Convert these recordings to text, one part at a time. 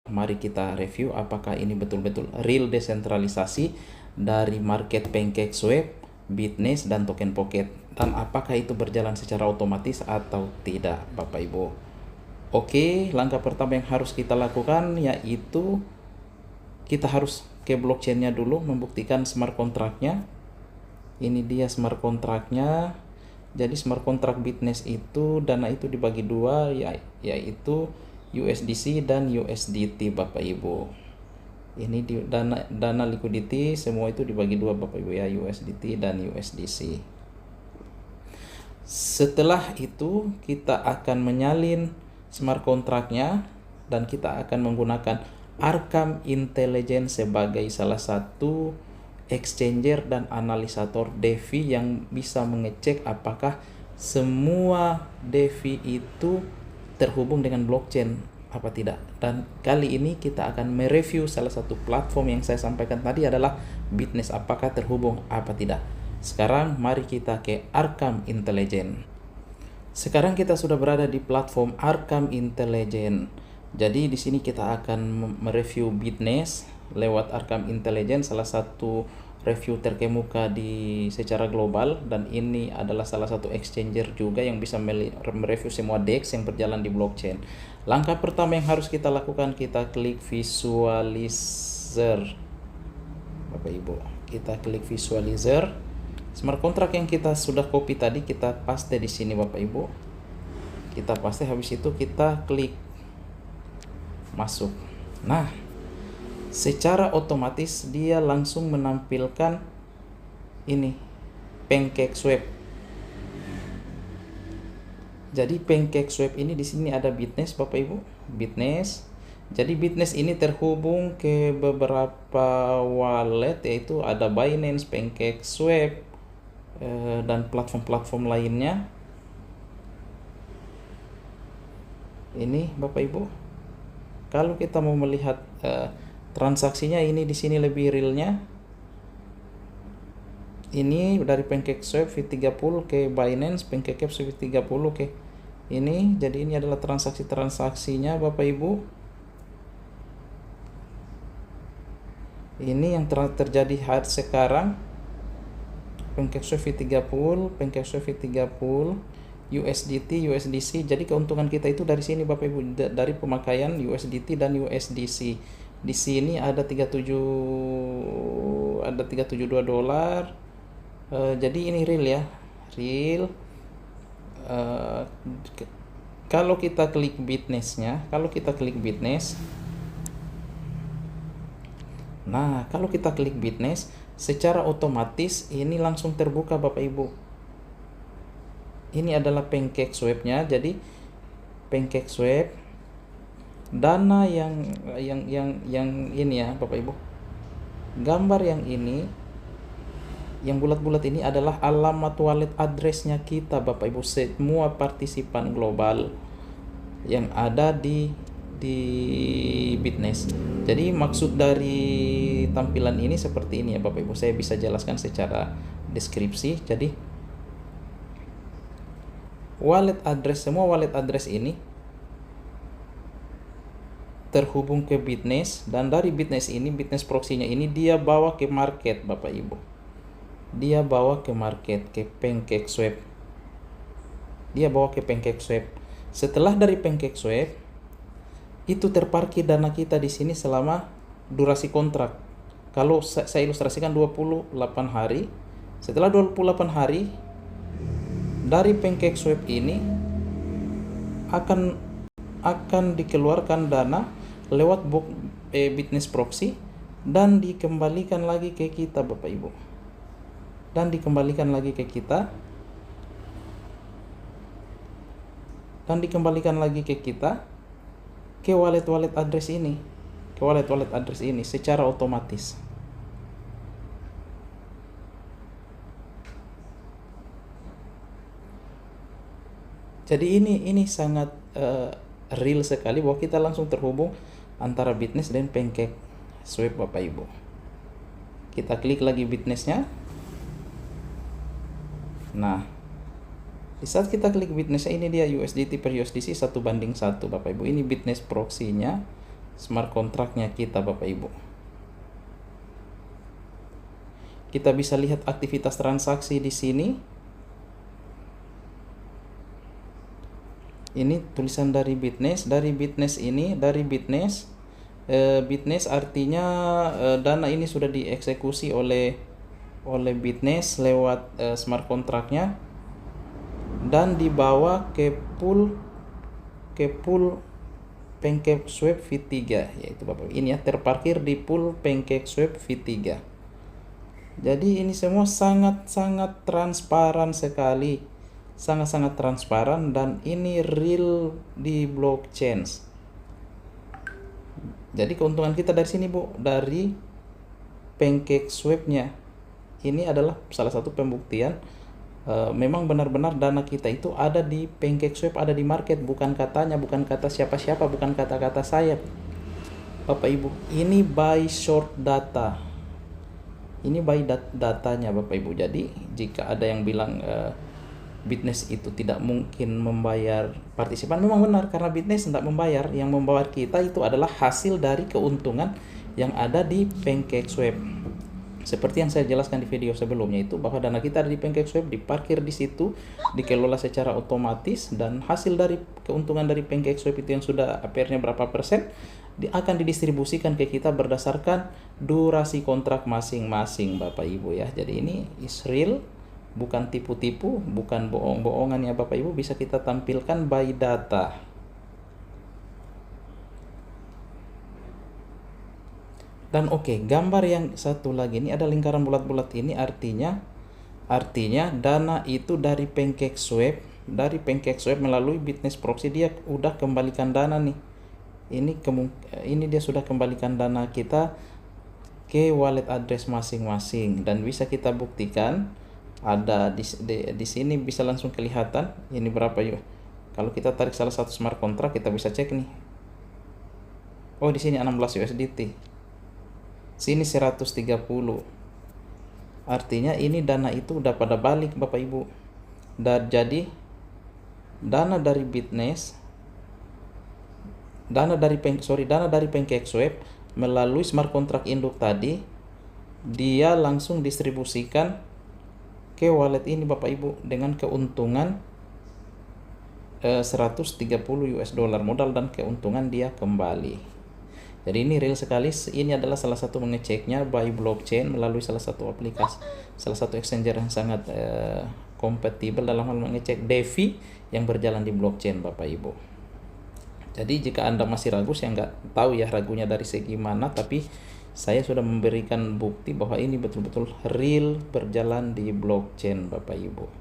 Mari kita review apakah ini betul-betul real desentralisasi dari market PancakeSwap, Bitness, dan Token Pocket, dan apakah itu berjalan secara otomatis atau tidak, Bapak Ibu. Oke, langkah pertama yang harus kita lakukan yaitu kita harus ke blockchain-nya dulu, membuktikan smart contract-nya. Ini dia smart contract-nya. Jadi smart contract Bitness itu dana itu dibagi dua, yaitu USDC dan USDT, Bapak Ibu. Ini dana liquidity semua itu dibagi dua, Bapak Ibu ya, USDT dan USDC. Setelah itu kita akan menyalin smart contract-nya dan kita akan menggunakan Arkham Intelligence sebagai salah satu exchanger dan analisator DeFi yang bisa mengecek apakah semua DeFi itu terhubung dengan blockchain apa tidak. Dan kali ini kita akan mereview salah satu platform yang saya sampaikan tadi adalah Bitness, apakah terhubung apa tidak. Sekarang mari kita ke Arkham Intelligence. Sekarang kita sudah berada di platform Arkham Intelligence. Jadi di sini kita akan mereview Bitness lewat Arkham Intelligence, salah satu review terkemuka di secara global, dan ini adalah salah satu exchanger juga yang bisa mereview semua DEX yang berjalan di blockchain. Langkah pertama yang harus kita lakukan, kita klik visualizer, Bapak Ibu. Kita klik visualizer. Smart contract yang kita sudah copy tadi kita paste di sini, Bapak Ibu. Kita paste, habis itu kita klik masuk. Nah, secara otomatis dia langsung menampilkan ini PancakeSwap. Jadi PancakeSwap ini di sini ada Bitness, Bapak Ibu, Bitness. Jadi Bitness ini terhubung ke beberapa wallet, yaitu ada Binance, PancakeSwap, dan platform-platform lainnya. Ini Bapak Ibu. Kalau kita mau melihat transaksinya, ini di sini lebih realnya. Ini dari PancakeSwap V30 ke Binance, PancakeSwap V30 ke ini. Jadi ini adalah transaksinya, Bapak Ibu. Ini yang terjadi sekarang. PancakeSwap V30, PancakeSwap V30, USDT, USDC. Jadi keuntungan kita itu dari sini, Bapak Ibu, dari pemakaian USDT dan USDC. Di sini ada 37 $. Jadi ini real ya, real. Kalau kita klik Bitness-nya, nah kalau kita klik Bitness, secara otomatis ini langsung terbuka, Bapak Ibu. Ini adalah PancakeSwap-nya. Jadi PancakeSwap, dana yang ini ya, Bapak Ibu. Gambar yang ini, yang bulat-bulat ini adalah alamat wallet address-nya kita, Bapak Ibu, semua partisipan global yang ada di Bitness. Jadi maksud dari tampilan ini seperti ini ya, Bapak Ibu. Saya bisa jelaskan secara deskripsi. Jadi wallet address, semua wallet address ini terhubung ke Bitness, dan dari Bitness ini, Bitness proxy-nya ini dia bawa ke market, Bapak Ibu. Dia bawa ke market, ke PancakeSwap. Setelah dari PancakeSwap, itu terparkir dana kita di sini selama durasi kontrak. Kalau saya ilustrasikan 28 hari. Setelah 28 hari, dari PancakeSwap ini akan dikeluarkan dana lewat Bitness proxy dan dikembalikan lagi ke kita, Bapak Ibu. Ke wallet address ini, secara otomatis. Jadi ini sangat real sekali bahwa kita langsung terhubung antara Bitness dan PancakeSwap, Bapak Ibu. Kita klik lagi Bitness-nya. Nah, di saat kita klik Bitness, ini dia USDT per USDC 1:1, Bapak Ibu. Ini Bitness proxy-nya smart kontraknya kita Bapak Ibu. Kita bisa lihat aktivitas transaksi di sini. Ini tulisan dari Bitness. Bitness artinya dana ini sudah dieksekusi oleh Bitness lewat smart kontraknya dan dibawa ke pool PancakeSwap V3, yaitu Bapak ini ya, terparkir di pool PancakeSwap V3. Jadi ini semua sangat-sangat transparan sekali, sangat-sangat transparan, dan ini real di blockchain. Jadi keuntungan kita dari sini Bu, dari PancakeSwap-nya, ini adalah salah satu pembuktian memang benar-benar dana kita itu ada di PancakeSwap, ada di market, bukan katanya, bukan kata siapa-siapa, bukan kata-kata saya Bapak Ibu. Ini buy short data. Ini by datanya Bapak Ibu. Jadi jika ada yang bilang Bitness itu tidak mungkin membayar partisipan, memang benar, karena Bitness tidak membayar. Yang membayar kita itu adalah hasil dari keuntungan yang ada di PancakeSwap. Seperti yang saya jelaskan di video sebelumnya itu, bahwa dana kita ada di PancakeSwap, diparkir di situ, dikelola secara otomatis, dan hasil dari keuntungan dari PancakeSwap itu yang sudah APR-nya berapa persen akan didistribusikan ke kita berdasarkan durasi kontrak masing-masing Bapak Ibu ya. Jadi ini is real, bukan tipu-tipu, bukan bohong-bohongan ya Bapak Ibu, bisa kita tampilkan by data. Dan oke, gambar yang satu lagi ini ada lingkaran bulat-bulat ini, artinya dana itu dari PancakeSwap melalui Bitness Proxy, dia udah kembalikan dana nih. Ini dia sudah kembalikan dana kita ke wallet address masing-masing, dan bisa kita buktikan ada di sini, bisa langsung kelihatan ini berapa yuk. Kalau kita tarik salah satu smart contract, kita bisa cek nih. Oh, di sini 16 USDT. Sini 130. Artinya ini dana itu udah pada balik Bapak Ibu. Dan jadi dana dari Bitness, dana dari PancakeSwap melalui smart contract induk tadi, dia langsung distribusikan ke wallet ini Bapak Ibu dengan keuntungan 130 US dollar modal dan keuntungan dia kembali. Jadi ini real sekali. Ini adalah salah satu mengeceknya by blockchain melalui salah satu aplikasi, salah satu exchanger yang sangat kompatibel dalam hal mengecek DeFi yang berjalan di blockchain Bapak Ibu. Jadi jika Anda masih ragu, saya nggak tahu ya ragunya dari segi mana, tapi saya sudah memberikan bukti bahwa ini betul-betul real berjalan di blockchain Bapak Ibu.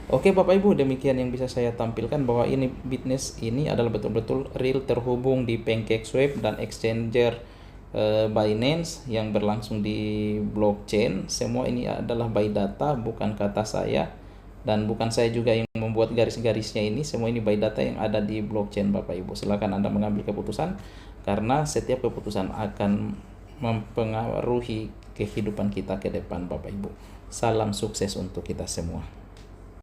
Oke Bapak Ibu, demikian yang bisa saya tampilkan, bahwa ini Bitness ini adalah betul-betul real terhubung di PancakeSwap dan exchanger Binance yang berlangsung di blockchain. Semua ini adalah by data, bukan kata saya, dan bukan saya juga yang membuat garis-garisnya ini. Semua ini by data yang ada di blockchain Bapak Ibu. Silakan Anda mengambil keputusan, karena setiap keputusan akan mempengaruhi kehidupan kita ke depan Bapak Ibu. Salam sukses untuk kita semua.